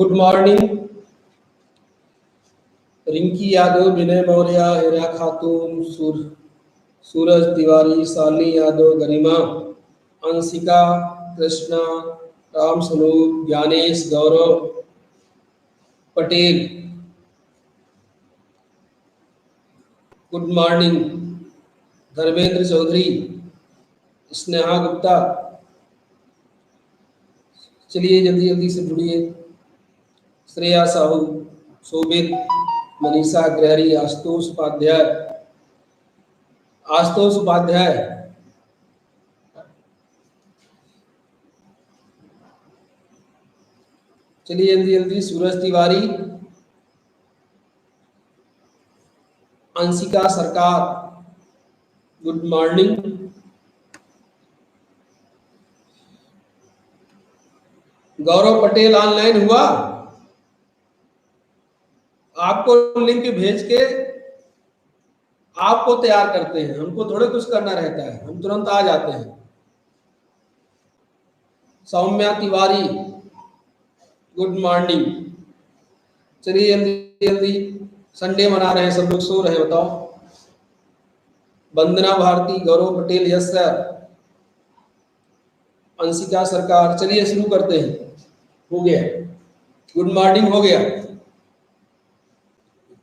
Good morning. Rinki Yadav, Vinay Maurya, Hira Khatoon, Suraj Tiwari, Shalini Yadav, गरिमा, Anshika, Krishna, Ram Swaroop, Gyanesh, Gaurav Patel. Good morning. Dharmendra Chaudhary, Sneha Gupta. चलिए जल्दी जल्दी से जुड़िए। श्रेया साहू, शोभित, मनीषा अग्रहरी, आशुतोष उपाध्याय। चलिए जल्दी जल्दी। सूरज तिवारी, अंशिका सरकार, good morning. Gaurav Patel online हुआ? आपको लिंक भेज के आपको तैयार करते हैं, हमको थोड़े कुछ करना रहता है, हम तुरंत आ जाते हैं। Saumya Tiwari, good morning. चलिए जल्दी जल्दी। संडे मना रहे हैं, सब लोग सो रहे हैं, बताओ। वंदना भारती, गौरव पटेल, यस सर। अंशिका सरकार। चलिए शुरू करते हैं। हो गया, गुड मॉर्निंग हो गया।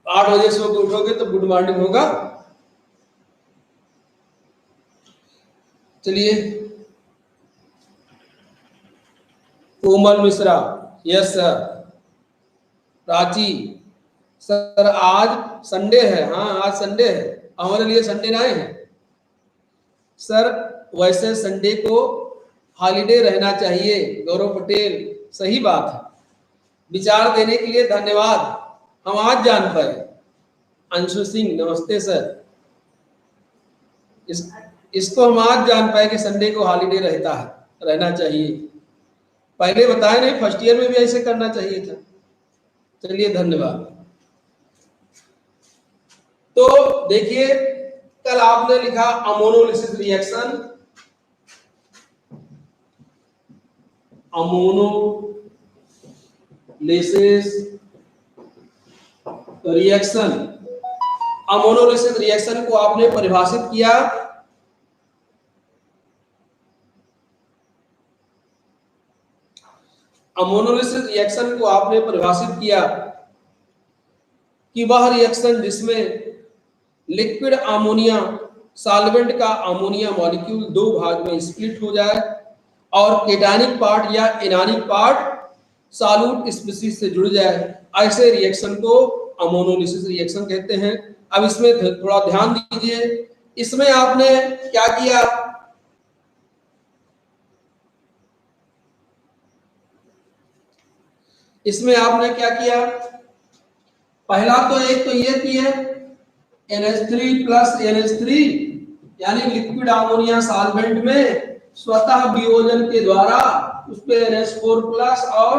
8 बजे सो के उठोगे तो गुड मॉर्निंग होगा। चलिए। Komal Mishra, yes sir. Prachi sir, आज संडे है। हाँ आज संडे है, हमारे लिए संडे ना है सर। वैसे संडे को हॉलीडे रहना चाहिए। गौरव पटेल, सही बात है। विचार देने के लिए धन्यवाद, हम आज जान पाए। अंशु सिंह, नमस्ते सर। इसको हम आज जान पाए कि संडे को हॉलीडे रहना चाहिए। पहले बताया नहीं, फर्स्ट ईयर में भी ऐसे करना चाहिए था। चलिए धन्यवाद। तो देखिए, कल आपने लिखा अमोनोलिसिस रिएक्शन। अमोनोलिसिस रिएक्शन को आपने परिभाषित किया। अमोनोलिसिस रिएक्शन को आपने परिभाषित किया कि वह रिएक्शन जिसमें लिक्विड अमोनिया सॉल्वेंट का अमोनिया मॉलिक्यूल दो भाग में स्प्लिट हो जाए और केटानिक पार्ट या एनानिक पार्ट सॉल्यूट स्पीशीज से जुड़ जाए, ऐसे रिएक्शन को अमोनोलिसिस रिएक्शन कहते हैं। अब इसमें थोड़ा ध्यान दीजिए। इसमें आपने क्या किया, पहला तो एक तो ये किया NH3 प्लस NH3 यानी लिक्विड अमोनिया सॉल्वेंट में स्वतः वियोजन के द्वारा उस पे NH4 प्लस और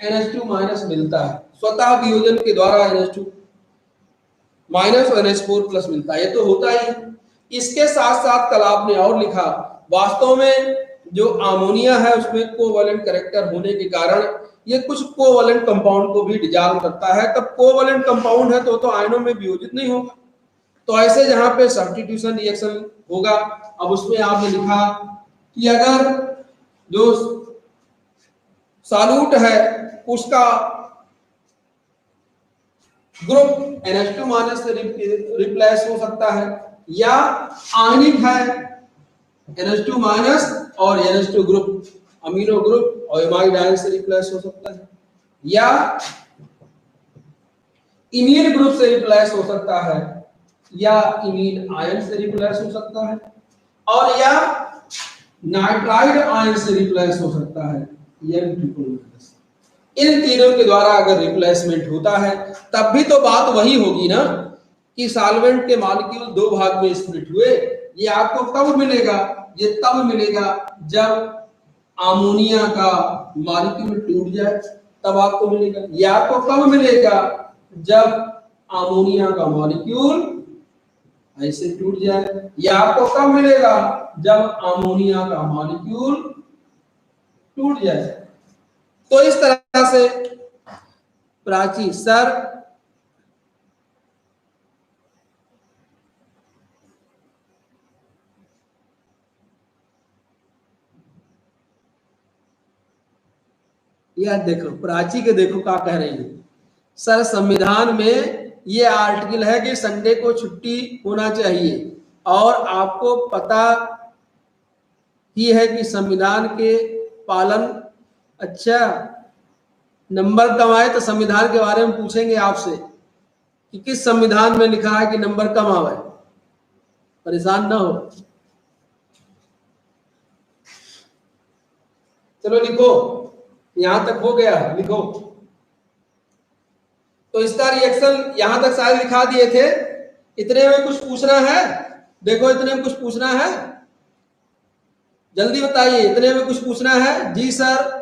NH2 माइनस मिलता है। स्वतः वियोजन के द्वारा NH2 माइनस और NH4 प्लस मिलता है, ये तो होता ही। इसके साथ साथ कल आपने और लिखा, वास्तव में जो अमोनिया है उसमें कोवैलेंट कैरेक्टर होने के कारण ये कुछ कोवैलेंट कंपाउंड को भी डिसॉल्व करता है। तब कोवैलेंट कंपाउंड है तो आयनों में वियोजित नहीं होगा। तो ऐसे जहां पे सब्स्टिट्यूशन रिएक्शन होगा, अब उसमें आपने लिखा कि अगर जो सॉल्यूट है उसका ग्रुप NH2 माइनस से रिप्लेस हो सकता है, या आयनिक है NH2 माइनस और NH2 ग्रुप अमीनो ग्रुप और एमाइड आयन से रिप्लेस हो सकता है, या इमीन ग्रुप से रिप्लेस हो सकता है, या इमीन आयन से रिप्लेस हो सकता है, और या नाइट्राइड आयन से रिप्लेस हो सकता है। इन तीनों के द्वारा अगर रिप्लेसमेंट होता है तब भी तो बात वही होगी ना कि सॉल्वेंट के मॉलिक्यूल दो भाग में स्प्लिट हुए। ये आपको कब मिलेगा? ये तब मिलेगा जब अमोनिया का मॉलिक्यूल टूट जाए, तब आपको मिलेगा। ये आपको कब मिलेगा? जब अमोनिया का मॉलिक्यूल ऐसे टूट जाए। या आपको कब मिलेगा? जब अमोनिया का मॉलिक्यूल टूट जाए। तो इस तरह से प्राची सर यह देखो प्राची के देखो क्या कह रही है। सर संविधान में ये आर्टिकल है कि संडे को छुट्टी होना चाहिए और आपको पता ही है कि संविधान के पालन। अच्छा नंबर कम आए तो संविधान के बारे में पूछेंगे आपसे कि किस संविधान में लिखा है कि नंबर कम आवे, परेशान ना हो। चलो लिखो, यहां तक हो गया, लिखो। तो इसका रिएक्शन यहां तक शायद लिखा दिए थे। इतने में कुछ पूछना है? देखो इतने में कुछ पूछना है, जल्दी बताइए। इतने में कुछ पूछना है? जी सर।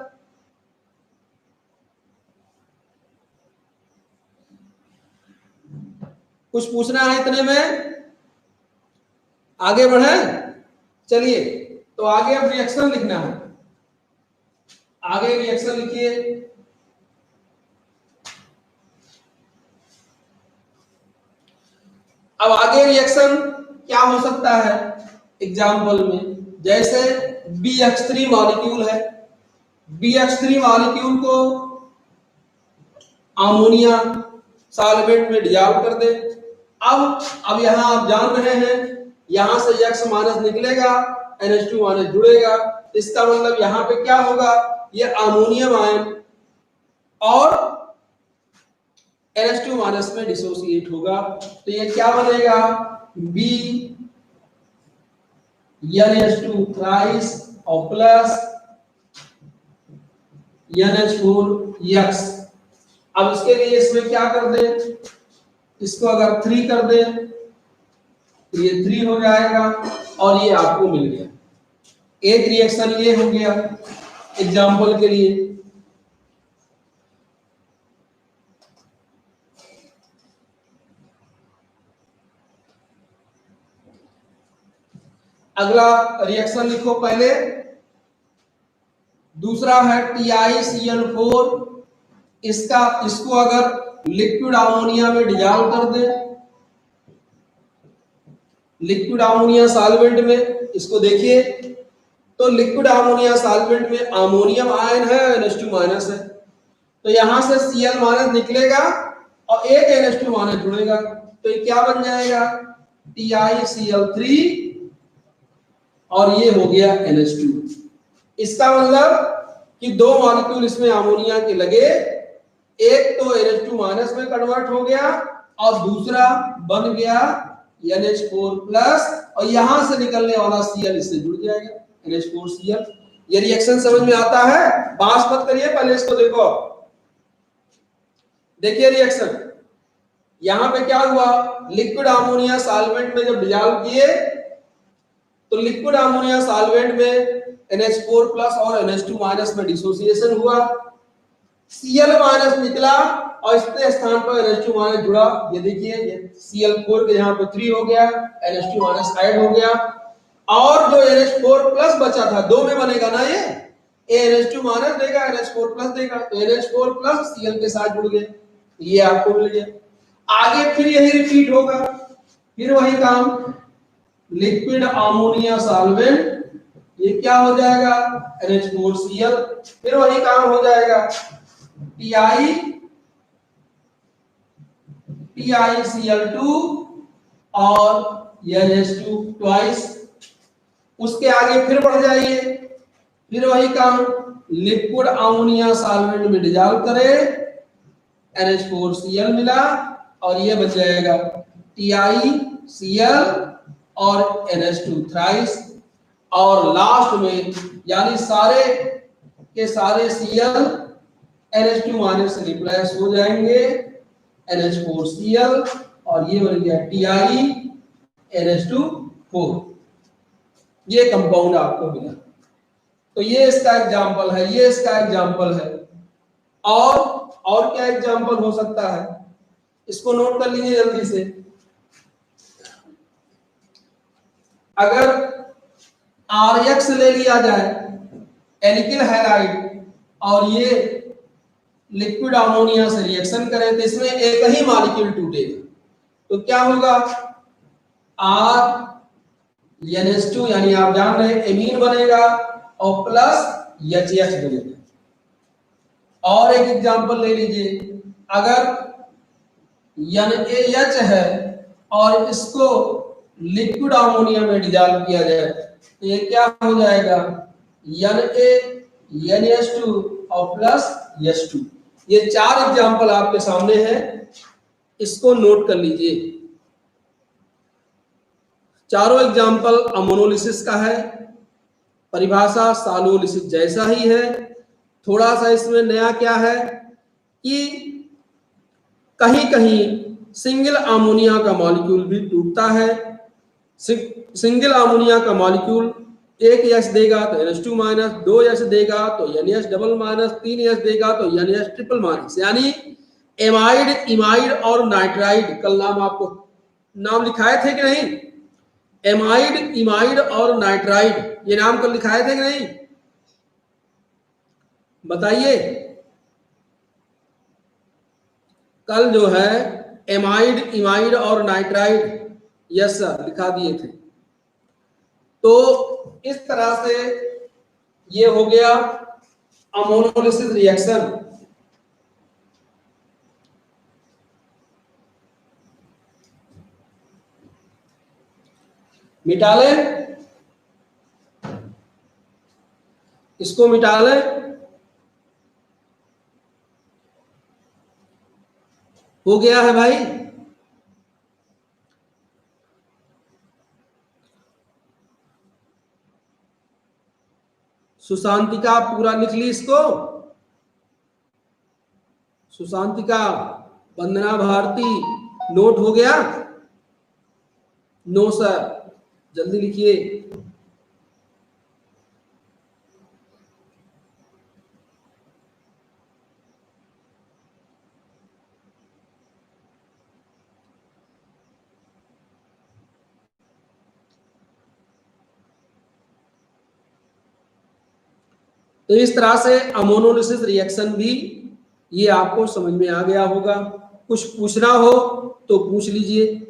कुछ पूछना है इतने में? आगे बढ़े, चलिए। तो आगे अब रिएक्शन लिखना है। आगे रिएक्शन लिखिए। अब आगे रिएक्शन क्या हो सकता है एग्जाम्पल में? जैसे BH3 मॉलिक्यूल है, BH3 मॉलिक्यूल को अमोनिया सॉल्वेंट में डिसॉल्व कर दे। अब यहां आप जान रहे हैं यहां से X माइनस निकलेगा, NH2 माइनस जुड़ेगा। इसका मतलब यहां पे क्या होगा, ये अमोनियम आयन और NH2 माइनस में डिसोसिएट होगा। तो ये क्या बनेगा, B NH2 थ्राइस और प्लस NH4X। अब इसके लिए इसमें क्या कर दे, इसको अगर 3 कर दे तो ये 3 हो जाएगा और ये आपको मिल गया। एक रिएक्शन ये हो गया एग्जाम्पल के लिए। अगला रिएक्शन लिखो पहले। दूसरा है TiCl4। इसको अगर लिक्विड अमोनिया में डिसॉल्व कर दे, लिक्विड अमोनिया सॉल्वेंट में, इसको देखिए तो लिक्विड अमोनिया सॉल्वेंट में अमोनियम आयन है, NH2 माइनस है। तो यहां से Cl माइनस निकलेगा और एक NH2 माइनस जुड़ेगा। तो ये क्या बन जाएगा, TiCl3 और ये हो गया NH2। इसका मतलब कि दो मॉलिक्यूल इसमें अमोनिया के लगे, एक तो NH2 माइनस में कन्वर्ट हो गया और दूसरा बन गया NH4 प्लस, और यहां से निकलने वाला Cl इससे जुड़ जाएगा, NH4Cl। ये रिएक्शन समझ में आता है? बात मत करिए, पहले इसको देखो। देखिए रिएक्शन यहां पे क्या हुआ, लिक्विड अमोनिया सॉल्वेंट में जब डिसॉल्व किए तो लिक्विड अमोनिया सॉल्वेंट में NH4 प्लस और NH2 माइनस में डिसोसिएशन हुआ, Cl माइनस निकला और इसके स्थान पर NH2 माइनस जुड़ा। ये देखिए ये Cl4 के यहाँ पे 3 हो गया, NH2 माइनस ऐड हो गया और जो NH4 प्लस बचा था, दो में बनेगा ना ये NH2 माइनस देगा, NH4 प्लस देगा, तो NH4 प्लस Cl के साथ जुड़ गए, ये आपको मिल गया। आगे फिर यही रिपीट होगा, फिर वही काम, लिक्विड अमोनिया सॉल्वेंट, ये क्या हो जाएगा NH4Cl, फिर वही काम हो जाएगा TiCl2 और NH2 ट्वाइस। उसके आगे फिर बढ़ जाइए, फिर वही काम, लिक्विड अमोनिया सॉल्वेंट में डिसॉल्व करे, NH4Cl मिला और ये बच जाएगा TiCl और NH2 थ्राइस। और लास्ट में यानी सारे के सारे Cl NH2 माइनस से रिप्लेस हो जाएंगे, NH4Cl और ये बन गया TiNH2 ये कंपाउंड आपको मिला। तो ये इसका एग्जांपल है, ये इसका एग्जांपल है। और क्या एग्जांपल हो सकता है, इसको नोट कर लीजिए जल्दी से। अगर RX ले लिया जाए एल्किल हैलाइड और ये लिक्विड अमोनिया से रिएक्शन करें तो इसमें एक ही मॉलिक्यूल टूटेगा, तो क्या होगा, R NH2 यानी आप जान रहे हैं एमीन बनेगा और प्लस HH बनेगा। और एक एग्जांपल ले लीजिए, अगर NaH है और इसको लिक्विड अमोनिया में डिजॉल्व किया जाए तो ये क्या हो जाएगा, Na NH2 और प्लस H2। ये 4 एग्जांपल आपके सामने है, इसको नोट कर लीजिए। चारों एग्जांपल अमोनोलिसिस का है, परिभाषा सालोलिसिस जैसा ही है। थोड़ा सा इसमें नया क्या है कि कहीं कहीं सिंगल अमोनिया का मॉलिक्यूल भी टूटता है। सिंगल अमोनिया का मॉलिक्यूल एक H देगा तो NH2 माइनस, 2 H देगा तो NH डबल माइनस, 3 H देगा तो NH ट्रिपल माइनस, यानी एमाइड, इमाइड और नाइट्राइड। कल नाम आपको नाम लिखाए थे कि नहीं, एमाइड, इमाइड और नाइट्राइड, ये नाम कल लिखाए थे कि नहीं, बताइए। कल जो है एमाइड, इमाइड और नाइट्राइड, यस सर, लिखा दिए थे। तो इस तरह से ये हो गया अमोनोलिसिस रिएक्शन। मिटा ले, इसको मिटा ले। हो गया है भाई, सुशांतिका पूरा लिख ली इसको, सुशांतिका, वंदना भारती, नोट हो गया? नो सर, जल्दी लिखिए। तो इस तरह से अमोनोलिसिस रिएक्शन भी ये आपको समझ में आ गया होगा। कुछ पूछना हो तो पूछ लीजिए।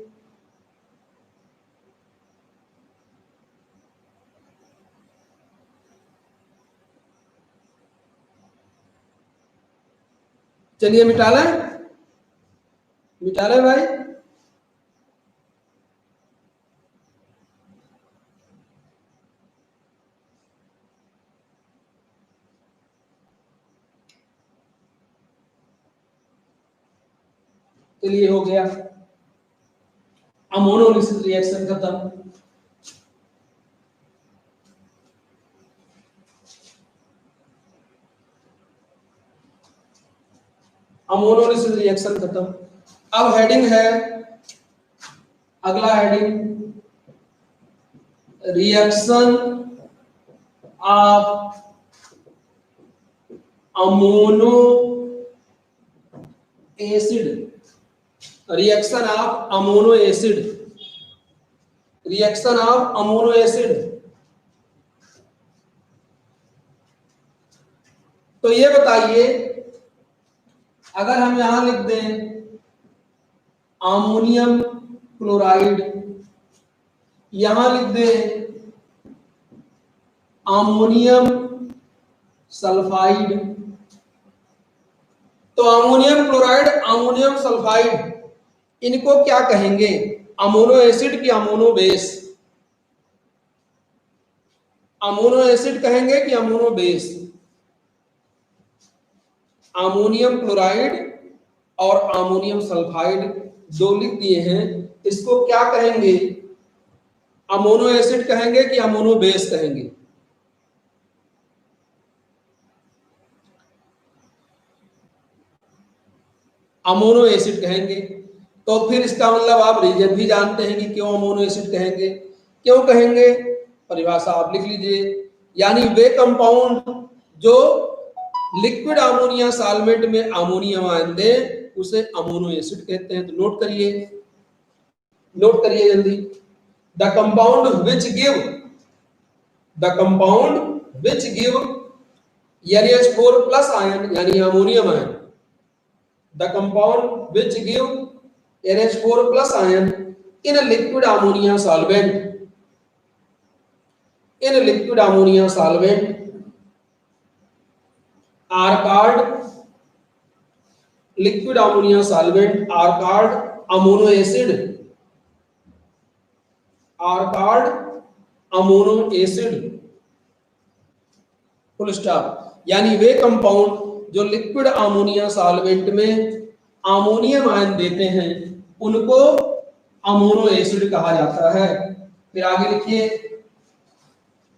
चलिए मिटा लें भाई। चलिए हो गया अमोनोलिसिस रिएक्शन खत्म। अमोनोलिसिस रिएक्शन खत्म। अब हेडिंग है, अगला heading, reaction of ammono acid, reaction of ammono acid, reaction of ammono acid. तो ये बताइए, अगर हम यहां लिख दें अमोनियम क्लोराइड, यहां लिख दें अमोनियम सल्फाइड, तो अमोनियम क्लोराइड, अमोनियम सल्फाइड, इनको क्या कहेंगे, अमोनो एसिड की अमोनो बेस, अमोनो एसिड कहेंगे कि अमोनो बेस। अमोनियम क्लोराइड और अमोनियम सल्फाइड दो लिख दिए हैं, इसको क्या कहेंगे, अमोनो एसिड कहेंगे कि अमोनो बेस कहेंगे? अमोनो एसिड कहेंगे। तो फिर इसका मतलब आप रीजन भी जानते हैं कि क्यों अमोनो एसिड कहेंगे। क्यों कहेंगे, परिभाषा आप लिख लीजिए, यानी वे कंपाउंड जो लिक्विड अमोनिया सॉल्वेंट में अमोनियम आयन दे उसे अमोनो एसिड कहते हैं। तो नोट करिए जल्दी, the compound which give NH4 plus ion यानी ammonium ion the compound which give NH4 plus ion in a liquid ammonia solvent, in a liquid ammonia solvent are called, liquid ammonia solvent are called amino acid, are called amino acid, full stop. यानी वे compound जो liquid ammonia solvent में ammonium ion देते हैं उनको अमोनो acid कहा जाता है। फिर आगे लिखिए,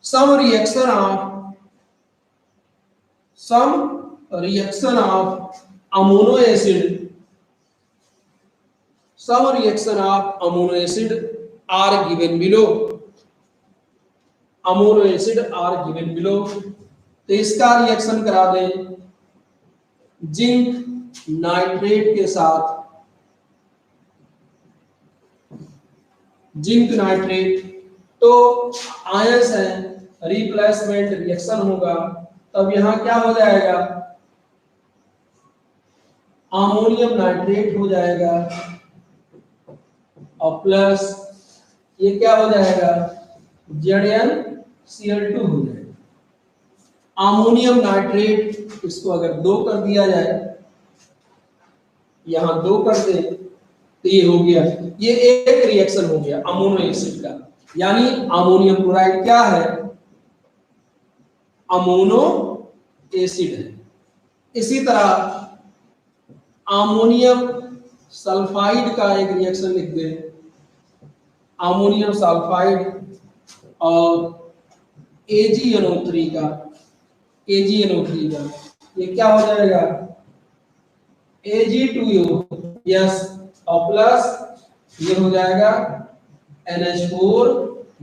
some reaction of ammono acid, some reaction of amino acid are given below, amino acid are given below। तो इसका रिएक्शन करा दें जिंक नाइट्रेट के साथ, जिंक नाइट्रेट, तो आयंस है, रिप्लेसमेंट रिएक्शन होगा, तब यहां क्या हो जाएगा, अमोनियम नाइट्रेट हो जाएगा और प्लस ये क्या हो जाएगा, ZnCl2 हो जाएगा। अमोनियम नाइट्रेट, इसको अगर 2 कर दिया जाए, यहां 2 कर दे तो ये हो गया, ये एक रिएक्शन हो गया अमोनो एसिड का। यानी अमोनियम क्लोराइड क्या है, अमोनो एसिड है। इसी तरह अमोनियम सल्फाइड का एक रिएक्शन लिख दे, अमोनियम सल्फाइड और AgNO3 का, AgNO3 का, ये क्या हो जाएगा, Ag2O, यस, और प्लस ये हो जाएगा NH4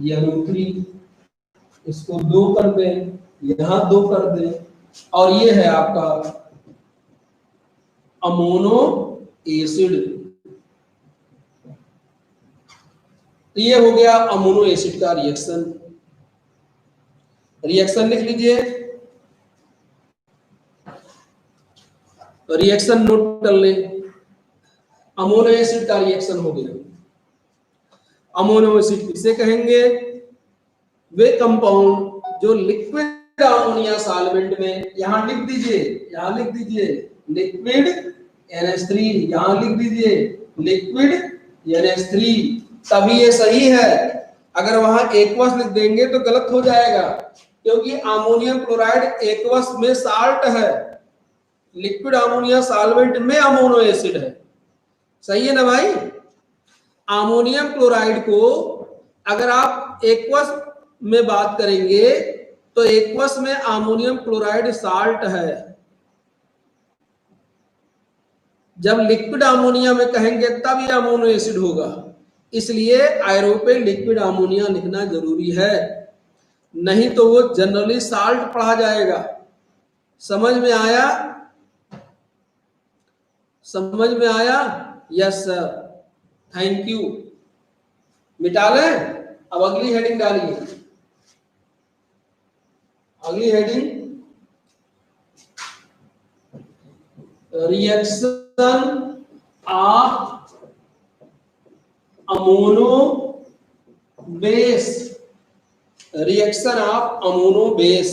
NO3, इसको 2 कर दे, यहां 2 कर दे, और ये है आपका अमोनो एसिड। तो ये हो गया अमोनो एसिड का रिएक्शन। रिएक्शन लिख लीजिए, रिएक्शन नोट कर ले। अमोनो एसिड का रिएक्शन हो गया। अमोनो एसिड किसे कहेंगे, वे कंपाउंड जो लिक्विड अमोनिया सॉल्वेंट में, यहां लिख दीजिए, यहां लिख दीजिए लिक्विड NH3, यहां लिख दीजिए लिक्विड NH3, तभी ये सही है। अगर वहां एक्वस लिख देंगे तो गलत हो जाएगा, क्योंकि अमोनियम क्लोराइड एक्वस में साल्ट है, लिक्विड अमोनिया सॉल्वेंट में अमोनो एसिड है। सही है ना भाई। अमोनियम क्लोराइड को अगर आप एक्वस में बात करेंगे तो एक्वस में अमोनियम क्लोराइड साल्ट है, जब लिक्विड अमोनिया में कहेंगे तब ये अमोनो एसिड होगा। इसलिए आयरो पे लिक्विड अमोनिया लिखना जरूरी है, नहीं तो वो जनरली साल्ट पढ़ा जाएगा। समझ में आया, समझ में आया, यस सर, थैंक यू। मिटा लें, अब अगली हेडिंग डालिए, अगली heading, reaction of ammono base, reaction of ammono base.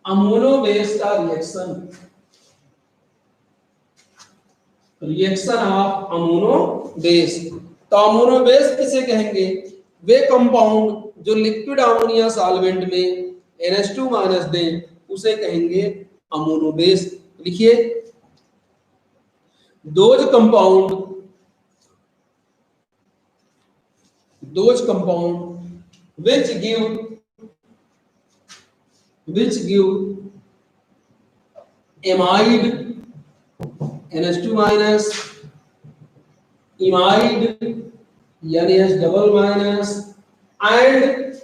Ammono base का रिएक्शन, रिएक्शन ऑफ अमोनो बेस। तो अमोनो बेस किसे कहेंगे, वे कंपाउंड जो लिक्विड अमोनिया सॉल्वेंट में NH2 माइनस दें उसे कहेंगे अमोनो बेस। लिखिए, those compound which give amide NH2 minus, imide NH double minus and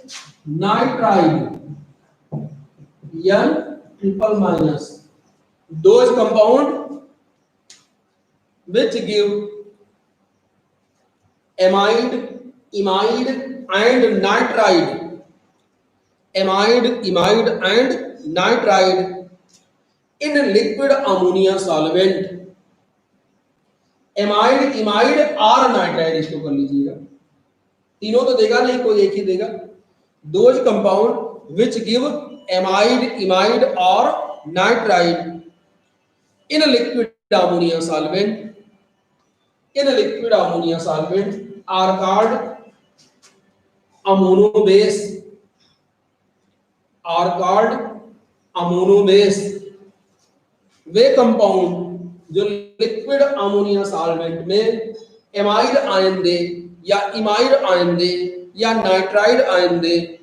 nitride N triple minus, those compound which give amide, imide and nitride, amide, imide and nitride in liquid ammonia solvent, amide, imide और nitride, इसको कर लीजिएगा, तीनों तो देगा नहीं, कोई एक ही देगा। Those compound which give amide, imide और nitride in liquid ammonia solvent, in liquid ammonia solvent are called ammono base, are called ammono base. वे कंपाउंड जो लिक्विड अमोनिया सॉल्वेंट में एमाइड आयन दे या इमाइड आयन दे या nitride ion दे,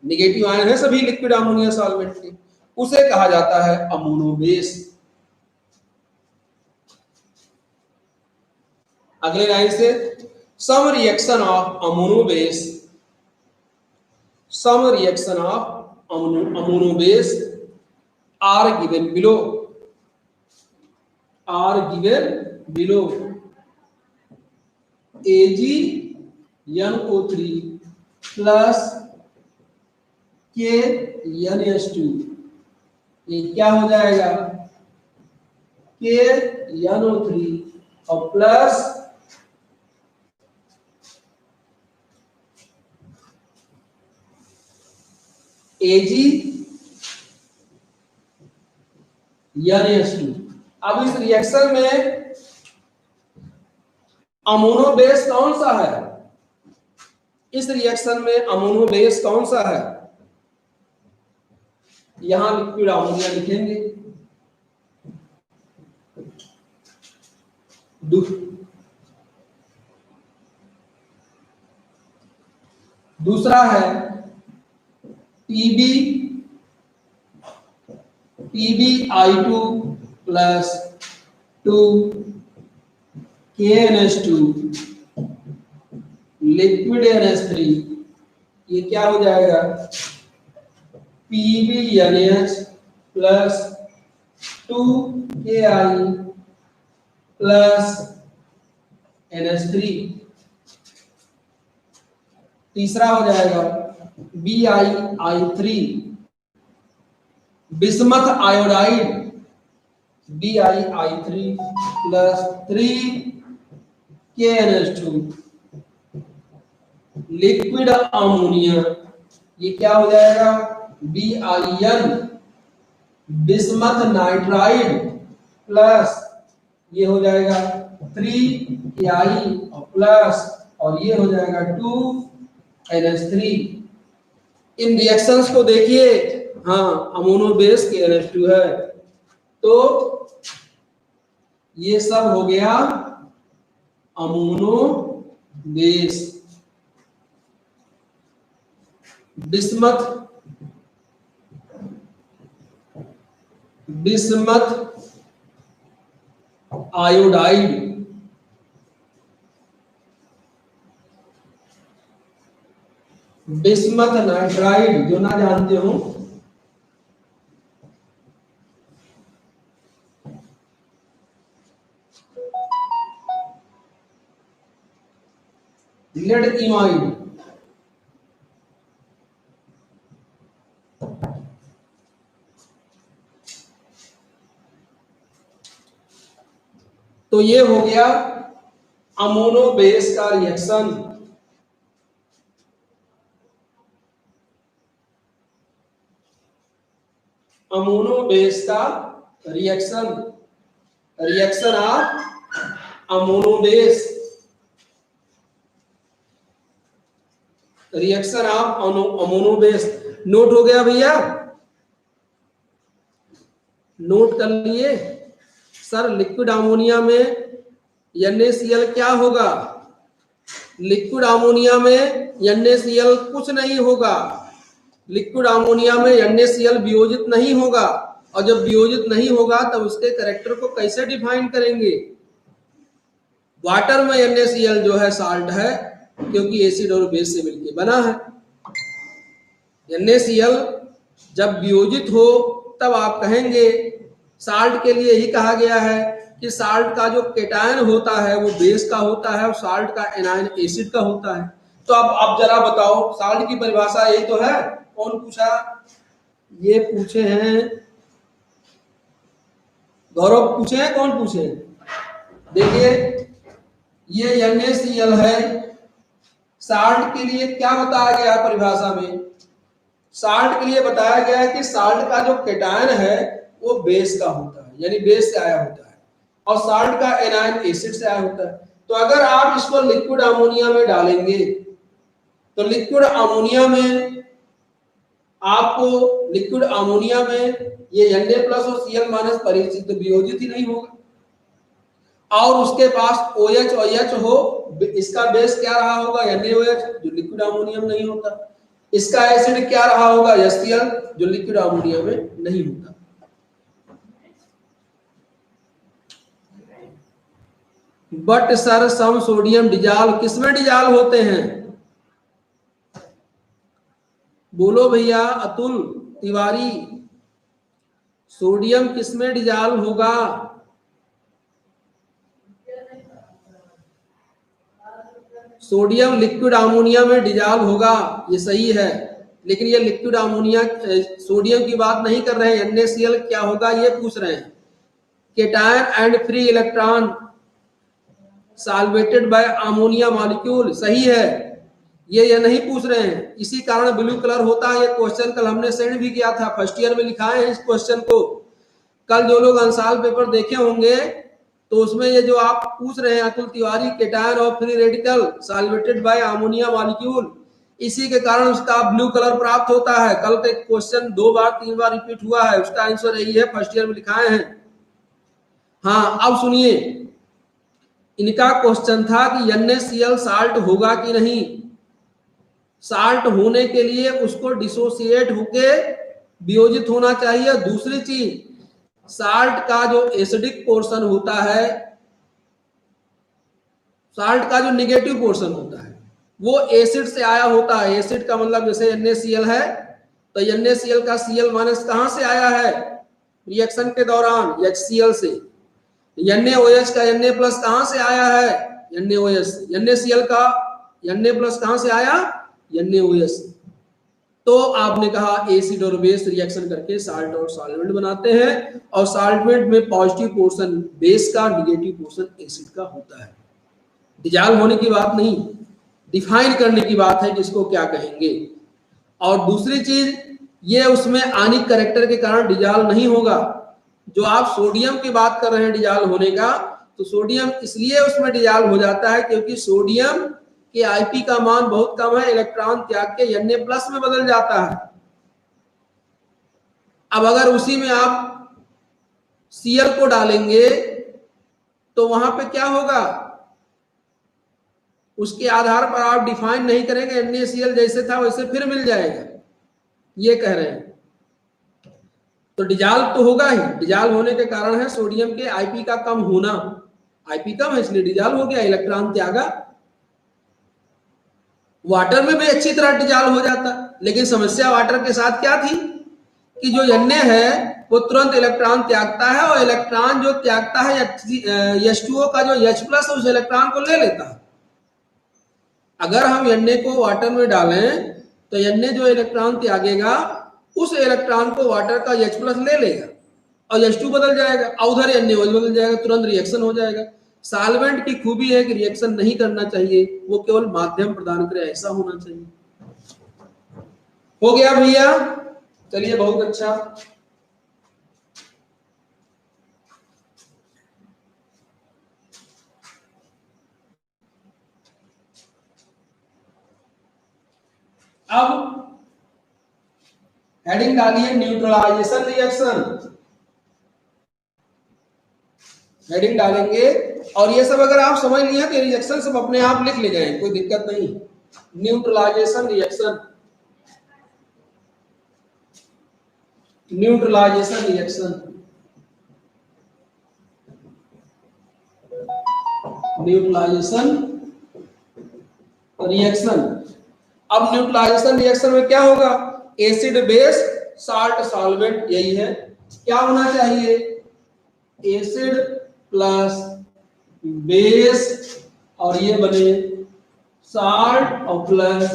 negative ion है सभी लिक्विड अमोनिया सॉल्वेंट के, उसे कहा जाता है अमोनो बेस। अगले लाइन से, some reaction of ammono base, some reaction of ammono base are given below, are given below. AgNO3 plus KNH2, ये क्या हो जाएगा, KNO3 और प्लस AgNH2। अब इस रिएक्शन में अमोनो बेस कौन सा है, इस रिएक्शन में अमोनो बेस कौन सा है, यहां लिक्विड अमोनिया लिखेंगे, दूसरा है PbI2 plus 2 KNH2 liquid NH3, ये क्या हो जाएगा, PbNH plus 2 KI plus NH3। तीसरा हो जाएगा BiI3 bismuth iodide, BiI3 plus 3 KNH2 liquid ammonia, ये क्या हो जाएगा, BiN बिस्मथ नाइट्राइड प्लस ये हो जाएगा 3KI और प्लस और ये हो जाएगा 2NH3। इन रिएक्शंस को देखिए, हाँ अमोनो बेस KNH2 है, तो ये सब हो गया ammono base. Bismuth iodide, bismuth nitride, जो ना जानते हो, लेड इमाइड, तो ये हो गया अमोनो बेस का रिएक्शन। अमोनो बेस का रिएक्शन, reaction of ammono base, reaction of ammono base. Note हो गया भैया, नोट कर लिए। सर लिक्विड अमोनिया में NaCl क्या होगा, लिक्विड अमोनिया में NaCl कुछ नहीं होगा, लिक्विड अमोनिया में NaCl वियोजित नहीं होगा, और जब वियोजित नहीं होगा तब उसके कैरेक्टर को कैसे डिफाइन करेंगे। वाटर में NaCl जो है साल्ट है, क्योंकि एसिड और बेस से मिलकर बना है। NaCl जब वियोजित हो तब आप कहेंगे, साल्ट के लिए ही कहा गया है कि साल्ट का जो केटायन होता है वो बेस का होता है और साल्ट का एनायन एसिड का होता है। तो अब जरा बताओ, साल्ट की परिभाषा यही तो है। कौन पूछा, ये पूछे हैं गौरव पूछे हैं, कौन पूछे? देखिए ये NaCl है। साल्ट के लिए क्या बताया गया परिभाषा में? साल्ट के लिए बताया गया है कि साल्ट का जो केटायन है वो बेस का होता है, यानी बेस से आया होता है, और साल्ट का एनायन एसिड से आया होता है। तो अगर आप इसको लिक्विड अमोनिया में डालेंगे तो लिक्विड अमोनिया में आपको लिक्विड अमोनिया में ये Na+ और Cl- परिचित वियोजित ही नहीं होगा, और उसके पास OH और H हो, इसका बेस क्या रहा होगा? NaOH, जो लिक्विड अमोनियम नहीं होता। इसका एसिड क्या रहा होगा? HCl, जो लिक्विड अमोनिया में नहीं होता। But sir some sodium dissolve, किसमें डिजॉल्व होते हैं? बोलो भैया, अतुल तिवारी, सोडियम किसमें डिजॉल्व होगा? सोडियम लिक्विड अमोनिया में डिजॉल्व होगा, ये सही है। लेकिन ये लिक्विड अमोनिया सोडियम की बात नहीं कर रहे हैं, NaCl क्या होगा ये पूछ रहे हैं। Cation and free electron solvated bye ammonia molecule, सही है। ये नहीं पूछ रहे हैं, इसी कारण ब्लू कलर होता है। ये क्वेश्चन कल हमने सेंड भी किया था, फर्स्ट ईयर में लिखाए हैं इस क्वेश्चन को। कल जो लोग अंसाल पेपर देखे होंगे तो उसमें ये जो आप पूछ रहे हैं अतुल तिवारी, केटायन और free radical solvated bye ammonia molecule, इसी के कारण उसका ब्लू कलर प्राप्त होता है। कल का क्वेश्चन 2 बार 3 बार रिपीट हुआ है, उसका आंसर यही है, फर्स्ट ईयर में लिखाए हैं। हाँ अब सुनिए, इनका क्वेश्चन था कि NaCl साल्ट होगा कि नहीं। साल्ट होने के लिए उसको डिसोसिएट होके वियोजित होना चाहिए। दूसरी चीज, साल्ट का जो एसिडिक पोर्शन होता है, साल्ट का जो निगेटिव पोर्शन होता है वो एसिड से आया होता है। एसिड का मतलब जैसे NaCl है तो NaCl का Cl- कहां से आया है? रिएक्शन के दौरान HCl से। NaOH का Na+ कहां से आया है? NaOH से। NaCl का Na+ कहां से आया? NaOH से। तो आपने कहा एसिड और बेस रिएक्शन करके साल्ट और सॉल्वेंट बनाते हैं, और सॉल्वेंट में पॉजिटिव पोर्शन बेस का, निगेटिव पोर्शन एसिड का होता है। डिजॉल्व होने की बात नहीं, डिफाइन करने की बात है कि इसको क्या कहेंगे। और दूसरी चीज, ये उसमें आनिक कैरेक्टर के कारण डिजॉल्व नहीं होगा। जो आप सोडियम की बात कर रहे हैं डिजॉल्व होने का, तो सोडियम इसलिए उसमें डिजॉल्व हो जाता है क्योंकि सोडियम के Ip का मान बहुत कम है, इलेक्ट्रॉन त्याग के Na+ में बदल जाता है। अब अगर उसी में आप Cl को डालेंगे तो वहां पे क्या होगा? उसके आधार पर आप डिफाइन नहीं करेंगे, NaCl जैसे था वैसे फिर मिल जाएगा, ये कह रहे हैं। तो डिजॉल्व तो होगा ही, डिजॉल्व होने के कारण है सोडियम के Ip का कम होना। Ip कम है इसलिए डिजॉल्व हो गया, इलेक्ट्रॉन त्यागा। वाटर में भी अच्छी तरह डिजॉल्व हो जाता, लेकिन समस्या वाटर के साथ क्या थी कि जो Na है वो तुरंत इलेक्ट्रॉन त्यागता है, और इलेक्ट्रॉन जो त्यागता है H2O का जो H+ उस इलेक्ट्रॉन को ले लेता है। अगर हम Na को वाटर में डालें तो Na जो इलेक्ट्रॉन त्यागेगा उस इलेक्ट्रॉन को वाटर का H+ ले लेगा और H2 बदल जाएगा, और उधर NaOH बदल जाएगा, तुरंत रिएक्शन हो जाएगा। सॉल्वेंट की खूबी है कि रिएक्शन नहीं करना चाहिए, वो केवल माध्यम प्रदान करे, ऐसा होना चाहिए। हो गया भैया, चलिए बहुत अच्छा। अब हेडिंग डालिए न्यूट्रलाइजेशन रिएक्शन, हेडिंग डालेंगे। और ये सब अगर आप समझ लिया तो रिएक्शन सब अपने आप लिख ले गए, कोई दिक्कत नहीं। Neutralisation reaction, neutralisation reaction, neutralisation reaction. अब न्यूट्रलाइजेशन रिएक्शन में क्या होगा? एसिड बेस साल्ट सॉल्वेंट, यही है। क्या होना चाहिए? एसिड प्लस बेस, और ये बने साल्ट और प्लस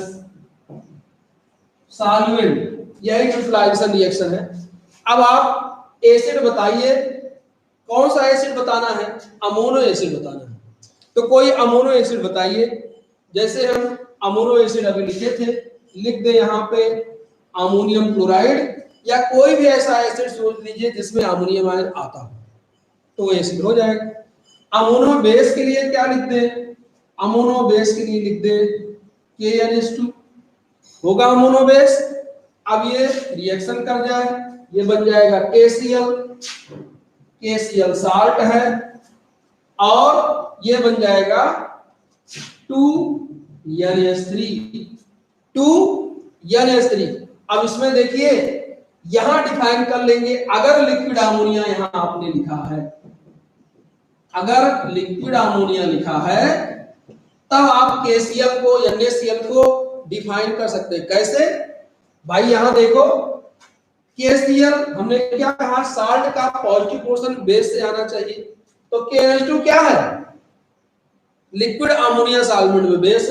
सॉल्वेंट, यही न्यूट्रलाइजेशन रिएक्शन है। अब आप एसिड बताइए, कौन सा एसिड बताना है? अमोनो एसिड बताना है। तो कोई अमोनो एसिड बताइए। जैसे हम अमोनो एसिड अभी लिखे थे, लिख दे यहाँ पे अमोनियम क्लोराइड, या कोई भी ऐसा एसिड सोच लीजिए जिसमें अमोनियम आयन आता हो, तो एसिड हो जाएगा। अमोनो बेस के लिए क्या लिख दे? अमोनो बेस के लिए लिख दे KNH2 होगा अमोनो बेस। अब ये रिएक्शन कर जाए, ये बन जाएगा KCl, KCl साल्ट है, और ये बन जाएगा 2NH3, 2NH3। अब इसमें देखिए यहां डिफाइन कर लेंगे, अगर लिक्विड अमोनिया यहां आपने लिखा है, अगर लिक्विड अमोनिया लिखा है, तब आप KCl को NaCl को डिफाइन कर सकते हैं। कैसे भाई? यहां देखो KCl हमने क्या कहा, साल्ट का पॉजिटिव पोर्शन बेस से आना चाहिए, तो KNH2 क्या है? लिक्विड अमोनिया सॉल्वेंट में बेस।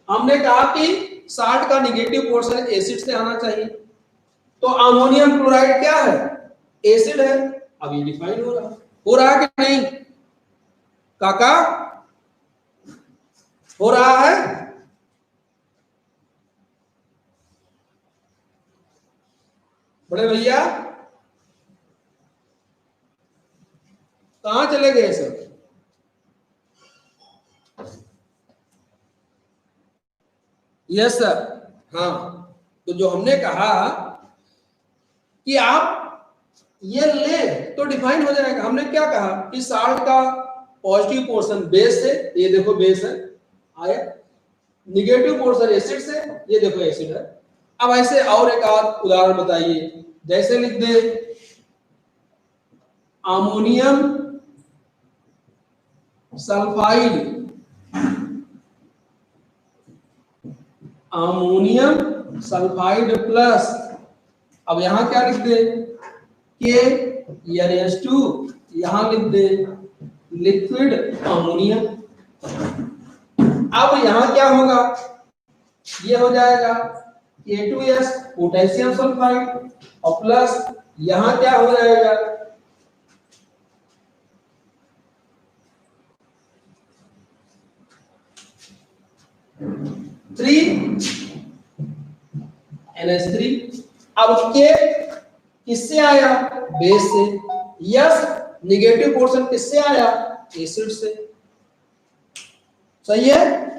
हमने कहा कि साल्ट का नेगेटिव पोर्शन एसिड से आना चाहिए, तो अमोनियम क्लोराइड क्या है? एसिड है। अब ये डिफाइन हो रहा है कि नहीं काका? हो रहा है? बड़े भैया कहां चले गए सब? Yes sir. हाँ, तो जो हमने कहा कि आप ये ले तो डिफाइन हो जाएगा। हमने क्या कहा कि साल्ट का पॉजिटिव पोर्शन बेस से, ये देखो बेस है आया, निगेटिव पोर्शन एसिड से, ये देखो एसिड है। अब ऐसे और एक आध उदाहरण बताइए, जैसे लिख दे ammonium sulphide, ammonium sulphide plus, अब यहां क्या लिख दे KNH2, यहां लिख दे लिक्विड अमोनियम। अब यहां क्या होगा? ये हो जाएगा K2S पोटेशियम सल्फाइड, और प्लस यहां क्या हो जाएगा? 3NH3। अब के किससे आया? बेस से। यस, नेगेटिव पोर्शन किससे आया? एसिड से। सही है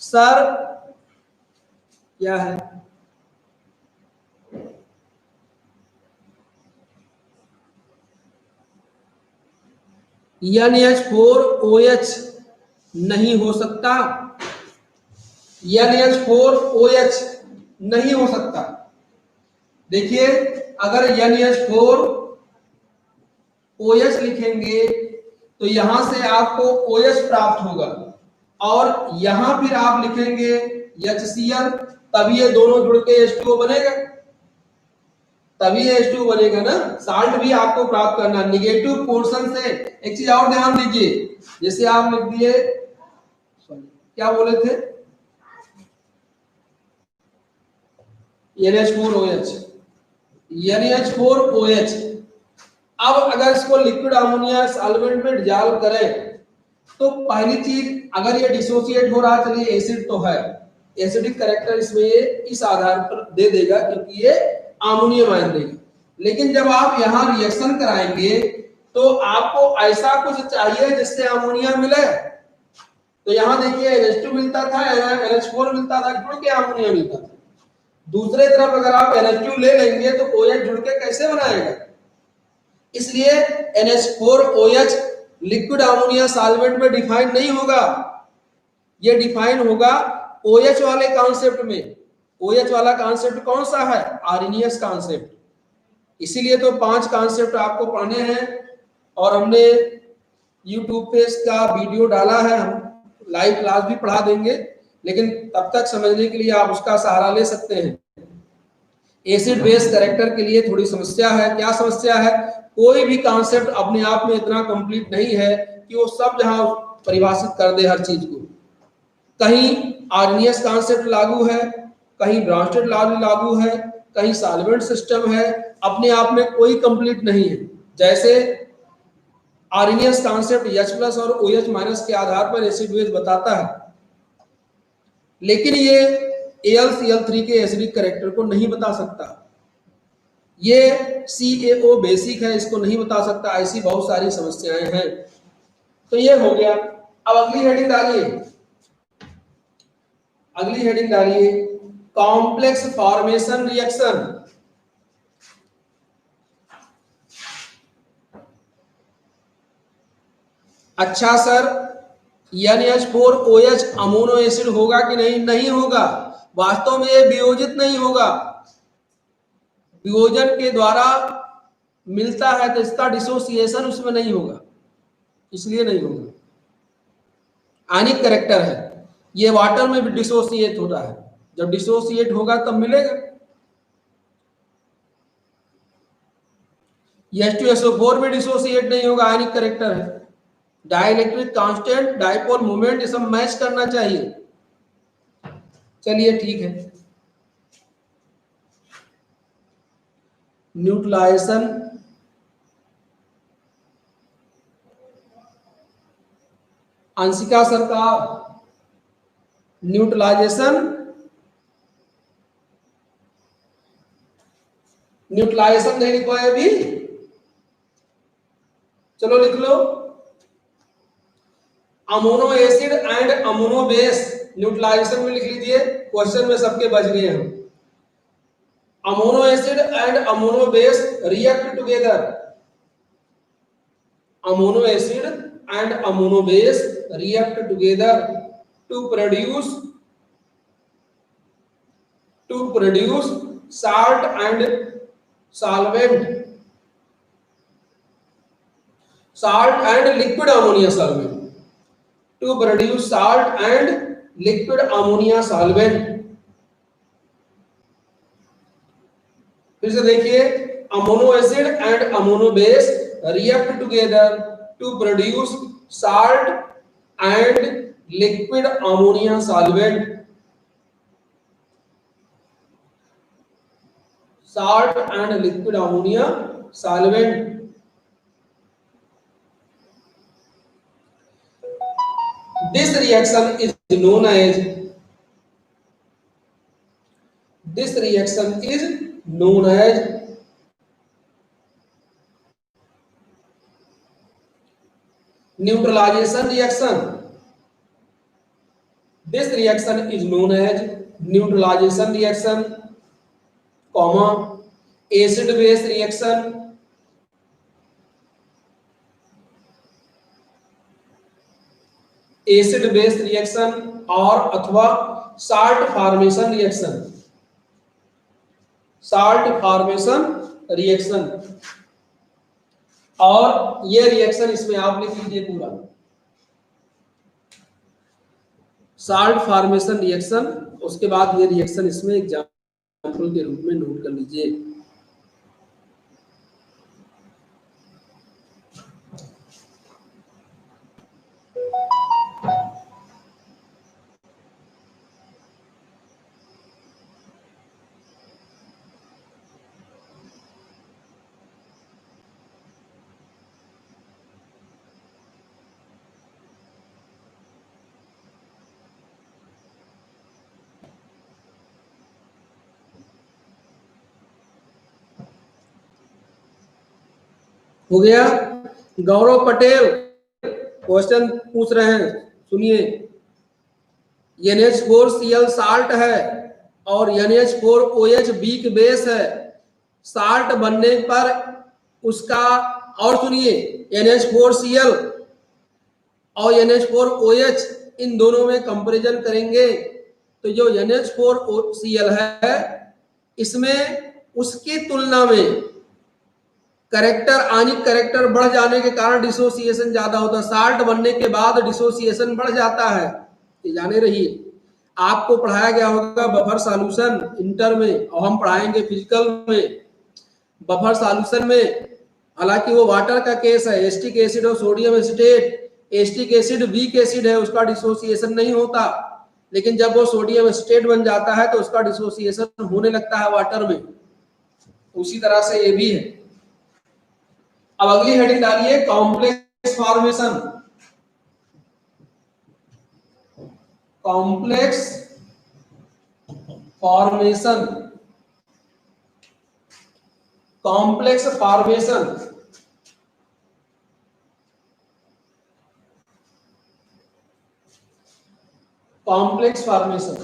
सर? क्या है? NH4OH नहीं हो सकता, NH4OH नहीं हो सकता। देखिए अगर NH4OH लिखेंगे तो यहां से आपको OH प्राप्त होगा, और यहां फिर आप लिखेंगे HCl, तभी ये दोनों जुड़ के H2O बनेगा, तभी H2O बनेगा ना। साल्ट भी आपको प्राप्त करना, निगेटिव पोर्शन से। एक चीज और ध्यान दीजिए, जैसे आप लिख दिए, क्या बोले थे? NH4OH, NH4OH। अब अगर इसको लिक्विड अमोनिया सॉल्वेंट में डिसॉल्व करें, तो पहली चीज, अगर ये डिसोसिएट हो रहा, चलिए एसिड तो है, एसिडिक कैरेक्टर इसमें ये इस आधार पर दे देगा क्योंकि ये अमोनियम आयन देगा। लेकिन जब आप यहाँ रिएक्शन कराएंगे तो आपको ऐसा कुछ चाहिए जिससे अमोनिया मिले। तो यहाँ देखिए NH2 मिलता था, NH4 मिलता था, जुड़ के अमोनिया मिलता था। दूसरे तरफ अगर आप NH2 ले लेंगे तो OH जुड़ के कैसे बनाएगा? इसलिए NH4OH लिक्विड अमोनिया सॉल्वेंट में डिफाइन नहीं होगा, ये डिफाइन होगा OH वाले कॉन्सेप्ट में। OH वाला कॉन्सेप्ट कौन सा है? Arrhenius concept. इसीलिए तो 5 कॉन्सेप्ट आपको पढ़ने हैं, और हमने YouTube पे इसका वीडियो डाला है, हम लाइव क्लास भी पढ़ा देंगे, लेकिन तब तक समझने के लिए आप उसका सहारा ले सकते हैं। एसिड बेस कैरेक्टर के लिए थोड़ी समस्या है। क्या समस्या है? कोई भी कॉन्सेप्ट अपने आप में इतना कंप्लीट नहीं है कि वो सब जहां परिभाषित कर दे हर चीज को। कहीं आर्हेनियस कॉन्सेप्ट लागू है, कहीं ब्रांस्टेड लॉ लागू है, कहीं सॉल्वेंट सिस्टम है, अपने आप में कोई कंप्लीट नहीं है। जैसे आर्नियस कॉन्सेप्ट H+ और OH- के आधार पर एसिड बेस बताता है, लेकिन ये AlCl3 के एसिडिक कैरेक्टर को नहीं बता सकता। ये CaO बेसिक है, इसको नहीं बता सकता। ऐसी बहुत सारी समस्याएं हैं। तो ये हो गया। अब अगली हेडिंग डालिए, अगली हेडिंग डालिए कॉम्प्लेक्स फॉर्मेशन रिएक्शन। अच्छा सर, NH4OH अमोनो एसिड होगा कि नहीं? नहीं होगा। वास्तव में ये वियोजित नहीं होगा, वियोजन के द्वारा मिलता है, तो इसका डिसोसिएशन उसमें नहीं होगा, इसलिए नहीं होगा। आयनिक कैरेक्टर है, ये वाटर में भी डिसोसिएट होता है, जब डिसोसिएट होगा तब मिलेगा। H2SO4 भी डिसोसिएट नहीं होगा, आयनिक कैरेक्टर है। डाइलेक्ट्रिक कांस्टेंट, डाइपोल मोमेंट, ये सब मैच करना चाहिए। चलिए ठीक है। न्यूट्रलाइजेशन, अंशिका सरकार, न्यूट्रलाइजेशन, न्यूट्रलाइजेशन नहीं लिख पाए अभी? चलो लिख लो, ammono acid and ammono base, neutralisation में लिख लीजिए, क्वेश्चन में सबके बच गए हैं। Ammono acid and ammono base react together, ammono acid and ammono base react together to produce salt and solvent, salt and liquid ammonia solvent, to produce salt and liquid ammonia solvent। फिर से देखिए, ammono acid and ammono base react together to produce salt and liquid ammonia solvent, salt and liquid ammonia solvent। This reaction is known as neutralization reaction। This reaction is known as neutralization reaction, comma acid base reaction, acid base reaction, और अथवा salt formation reaction, salt formation reaction. और ये reaction इसमें आप लिख लीजिए पूरा, salt formation reaction. उसके बाद ये रिएक्शन इसमें एग्जांपल के रूप में नोट कर लीजिए। हो गया। गौरव पटेल क्वेश्चन पूछ रहे हैं, सुनिए। NH4Cl साल्ट है और NH4OH वीक बेस है। साल्ट बनने पर उसका, और सुनिए, NH4Cl और NH4OH इन दोनों में कंपैरिजन करेंगे तो जो NH4Cl है इसमें उसकी तुलना में कैरेक्टर, आयनिक कैरेक्टर बढ़ जाने के कारण डिसोसिएशन ज्यादा होता है। साल्ट बनने के बाद डिसोसिएशन बढ़ जाता है, ये जाने रहिए। आपको पढ़ाया गया होगा बफर सॉल्यूशन इंटर में, और हम पढ़ाएंगे फिजिकल में बफर सॉल्यूशन में। हालांकि वो वाटर का केस है, एसिटिक एसिड और sodium acetate. Acetic acid weak acid है, उसका डिसोसिएशन नहीं होता, लेकिन जब वो सोडियम एसिटेट बन जाता है तो उसका डिसोसिएशन होने लगता है वाटर में। उसी तरह से ये भी है। अब अगली हेडिंग डालिए complex formation, complex formation, complex formation, complex formation.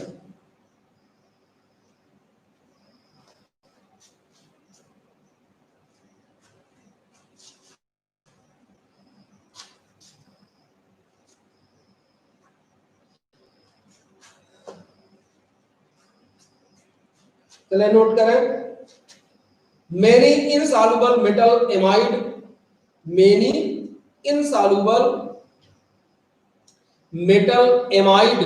चलिए नोट करें, many insoluble metal amide, many insoluble metal amide,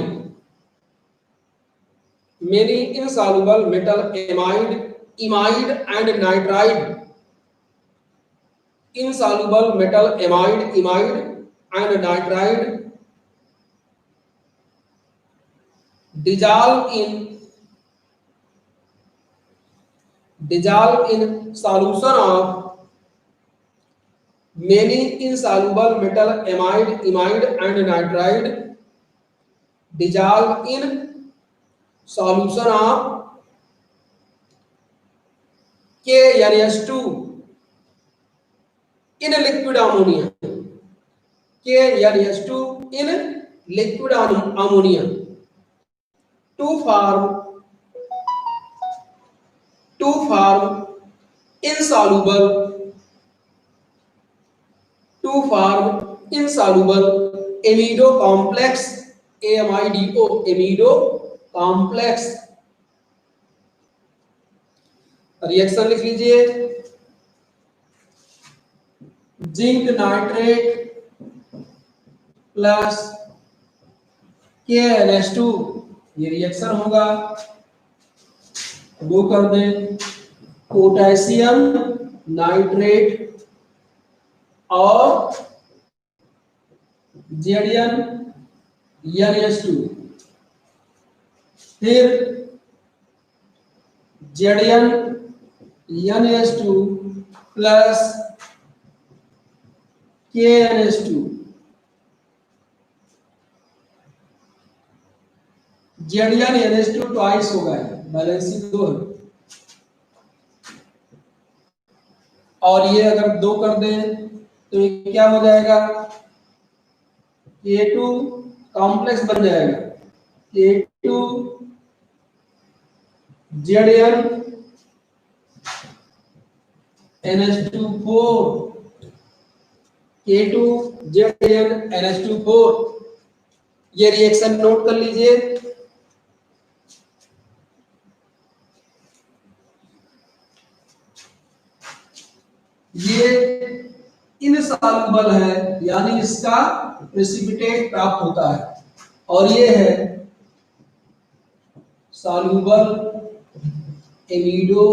many insoluble metal amide, imide and nitride, insoluble metal amide, imide and nitride dissolve in solution of many insoluble metal amide, imide and nitride dissolve in solution of KNS2 in liquid ammonia, KNS2 in liquid ammonia to form insoluble amido complex, AMIDO amido complex। Reaction लिख लीजिए, zinc nitrate plus KNS2, ये reaction होगा। वो कर दें potassium nitrate और ZnNS2, फिर ZnNS2 plus KNS2, ZnNS2 twice होगा, बैलेंसिंग 2 है, और ये अगर 2 कर दें तो ये क्या हो जाएगा, K2 कॉम्प्लेक्स बन जाएगा, K2 ZnNS2 K2 ZnNS2। ये रिएक्शन नोट कर लीजिए। ये इनसॉल्युबल है, यानी इसका प्रेसिपिटेट प्राप्त होता है, और ये है soluble amido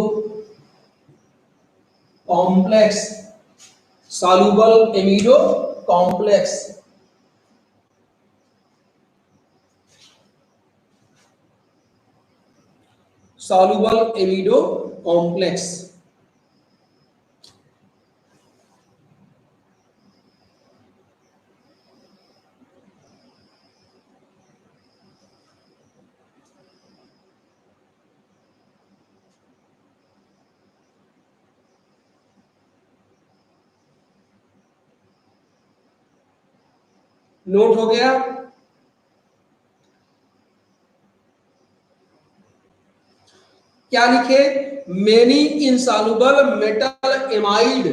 complex, soluble amido complex. Soluble amido complex. Note हो गया। क्या लिखे, मेनी इनसॉल्युबल मेटल एमाइड,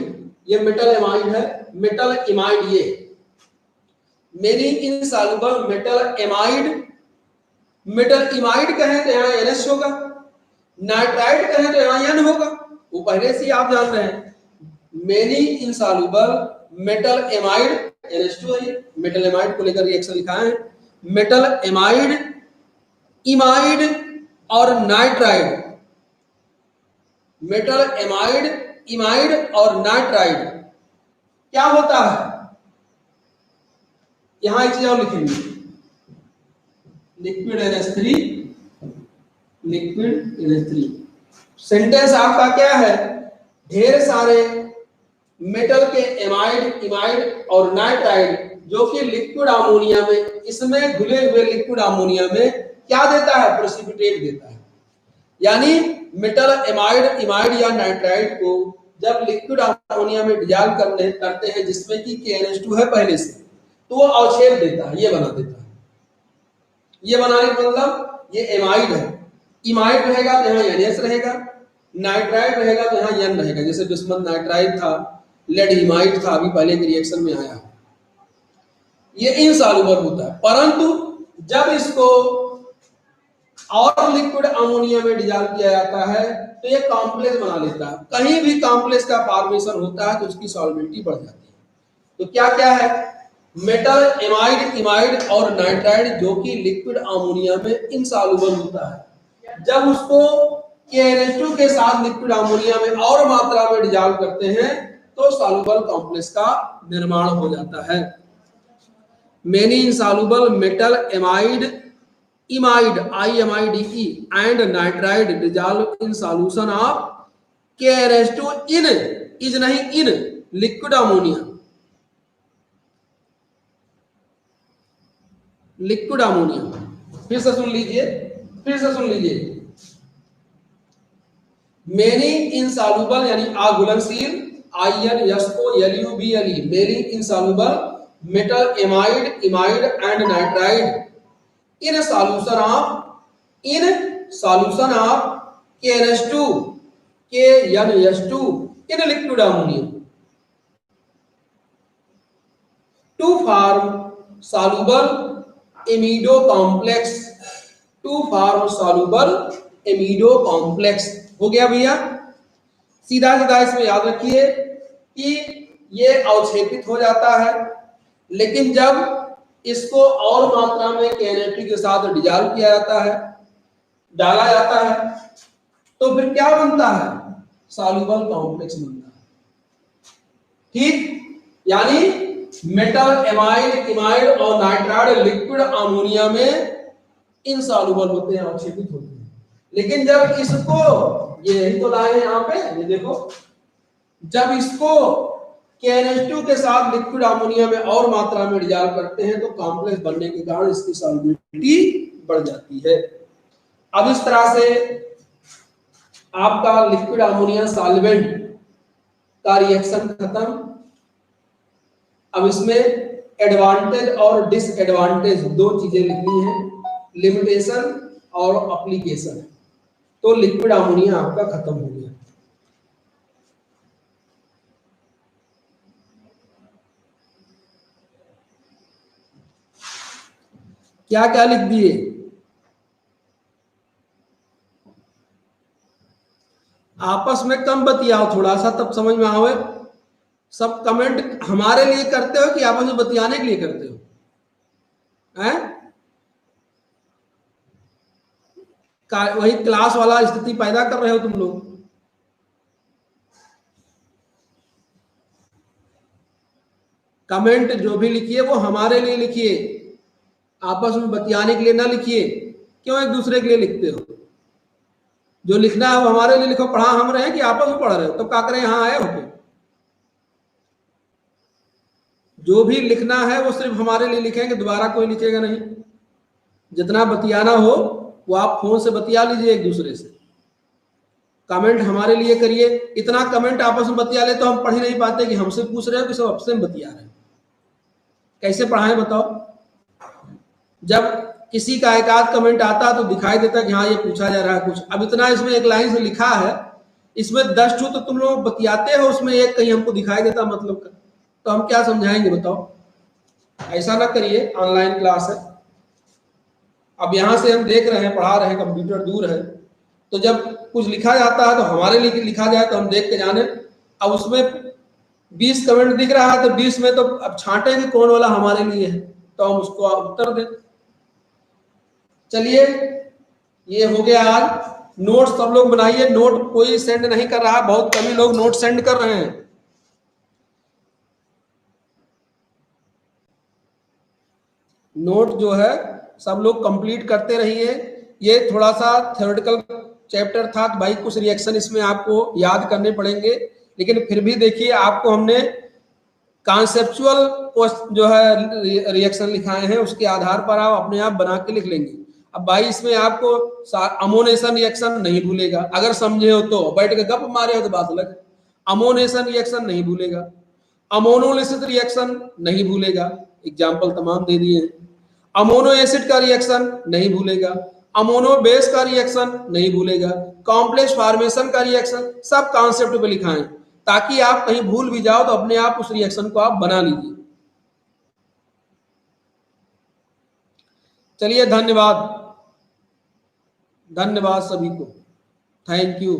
ये मेटल एमाइड है, मेटल एमाइड, ये many insoluble metal amide, metal imide कहें तो यहाँ NS होगा, नाइट्राइड कहें तो यहाँ N होगा, वो पहले से आप जान रहे हैं। Many insoluble metal amide NH2 है, मेटल एमाइड को लेकर रिएक्शन लिखा है, मेटल एमाइड, इमाइड और नाइट्राइड, मेटल एमाइड, इमाइड और नाइट्राइड क्या होता है, यहां एक चीज और लिखेंगे, liquid NH3, liquid NH3। Sentence आपका क्या है, ढेर सारे मेटल के एमाइड, इमाइड और नाइट्राइड जो कि लिक्विड अमोनिया में, इसमें घुले हुए लिक्विड अमोनिया में क्या देता है? प्रेसिपिटेट देता है। यानी मेटल एमाइड, इमाइड या नाइट्राइड को जब लिक्विड अमोनिया में डिजॉल्व करते हैं जिसमें कि KNH2 है पहले से, तो वो अवक्षेप देता है, ये बना देता है। ये बनाने का मतलब ये एमाइड है, इमाइड रहेगा तो यहाँ NH रहेगा, नाइट्राइड रहेगा तो यहाँ N रहेगा। जैसे बिस्मथ नाइट्राइड था, लेड इमाइड था, अभी पहले के रिएक्शन में आया। ये इनसॉल्युबल होता है, परंतु जब इसको और लिक्विड अमोनिया में डिजॉल्व किया जाता है तो ये कॉम्प्लेक्स बना लेता है। कहीं भी कॉम्प्लेक्स का फॉर्मेशन होता है तो उसकी सॉल्युबिलिटी बढ़ जाती है। तो क्या क्या है? मेटल, एमाइड, इमाइड और नाइट्राइड जो कि लिक्विड अमोनिया में इनसॉल्युबल होता है, जब उसको KNH2 के साथ लिक्विड अमोनिया में और मात्रा में डिजॉल्व करते हैं तो सॉल्युबल कॉम्प्लेक्स का निर्माण हो जाता है। Many insoluble metal, amide, imide IMIDE and nitride dissolve in solution of KNH2 in, is नहीं in liquid ammonia, liquid ammonia. फिर से सुन लीजिए, मेनी इनसॉल्युबल यानी अघुलनशील, INSOLUBLE many insoluble metal, amide, imide and nitride in solution of KNH2 in liquid ammonia to form soluble amido complex, हो गया भैया। सीधा इसमें याद रखिए कि ये अवक्षेपित हो जाता है, लेकिन जब इसको और मात्रा में KNH2 के साथ डिजॉल्व किया जाता है, डाला जाता है, तो फिर क्या बनता है? सॉल्युबल कॉम्प्लेक्स बनता है। ठीक, यानी मेटल, एमाइड, इमाइड और नाइट्राइड लिक्विड अमोनिया में इनसॉल्युबल होते हैं, अवक्षेपित होते हैं। लेकिन जब इसको, ये यही तो लाए हैं यहाँ पे, ये देखो, जब इसको KNH2 के साथ लिक्विड अमोनिया में और मात्रा में डिजॉल्व करते हैं तो कॉम्प्लेक्स बनने के कारण इसकी सॉल्युबिलिटी बढ़ जाती है। अब इस तरह से आपका लिक्विड अमोनिया सॉल्वेंट का रिएक्शन खत्म। अब इसमें एडवांटेज और डिसएडवांटेज दो चीजें लिखनी है, लिमिटेशन और एप्लीकेशन। तो लिक्विड अमोनिया आपका खत्म हो गया। क्या क्या लिख दिए? आपस में कम बतियाओ थोड़ा सा, तब समझ में आवे। सब कमेंट हमारे लिए करते हो कि आपस में बतियाने के लिए करते हो? वही क्लास वाला स्थिति पैदा कर रहे हो तुम लोग। कमेंट जो भी लिखिए वो हमारे लिए लिखिए, आपस में बतियाने के लिए ना लिखिए। क्यों एक दूसरे के लिए लिखते हो? जो लिखना है वो हमारे लिए लिखो। पढ़ा हम रहे हैं कि आपस में पढ़ रहे हो? तो क्या करें, यहाँ आए हो के? जो भी लिखना है वो सिर्फ हमारे लिए लिखेंगे, दोबारा कोई लिखेगा नहीं। जितना बतियाना हो वो आप फोन से बतिया लीजिए एक दूसरे से। कमेंट हमारे लिए करिए। इतना कमेंट आपस में बतिया ले तो हम पढ़ ही नहीं पाते कि हमसे पूछ रहे हो कि सब आपसे में बतिया रहे हैं। कैसे पढ़ाएं बताओ? जब किसी का एक आध कमेंट आता तो दिखाई देता कि हाँ ये पूछा जा रहा है कुछ। अब इतना इसमें एक लाइन से लिखा है, इसमें 10 ठो तो तुम लोग बतियाते हो, उसमें एक कहीं हमको दिखाई देता मतलब का, तो हम क्या समझाएंगे बताओ? ऐसा ना करिए, ऑनलाइन क्लास है। अब यहाँ से हम देख रहे हैं, पढ़ा रहे हैं, कंप्यूटर दूर है, तो जब कुछ लिखा जाता है तो हमारे लिए लिखा जाए तो हम देख के जाने। अब उसमें 20 कमेंट दिख रहा है तो 20 में तो अब छांटेंगे कौन वाला हमारे लिए है, तो हम उसको उत्तर दें। चलिए ये हो गया आज। नोट सब लोग बनाइए। नोट कोई सेंड नहीं कर रहा, बहुत कम ही लोग नोट सेंड कर रहे हैं। नोट जो है सब लोग कंप्लीट करते रहिए। ये थोड़ा सा थ्योरेटिकल चैप्टर था, भाई कुछ रिएक्शन इसमें आपको याद करने पड़ेंगे, लेकिन फिर भी देखिए आपको हमने कॉन्सेप्चुअल जो है रिएक्शन लिखाए हैं, उसके आधार पर आप अपने आप बना के लिख लेंगे। अब भाई इसमें आपको अमोनेशन रिएक्शन नहीं भूलेगा, अगर समझे हो तो, बैठ के गप मारे हो तो बात अलग। अमोनेशन रिएक्शन नहीं भूलेगा, अमोनोलिसिस रिएक्शन नहीं भूलेगा, एग्जाम्पल तमाम दे दिए हैं। अमोनो एसिड का रिएक्शन नहीं भूलेगा, अमोनो बेस का रिएक्शन नहीं भूलेगा, कॉम्प्लेक्स फॉर्मेशन का रिएक्शन, सब कॉन्सेप्ट पे लिखा है, ताकि आप कहीं भूल भी जाओ तो अपने आप उस रिएक्शन को आप बना लीजिए। चलिए, धन्यवाद, धन्यवाद सभी को, थैंक यू।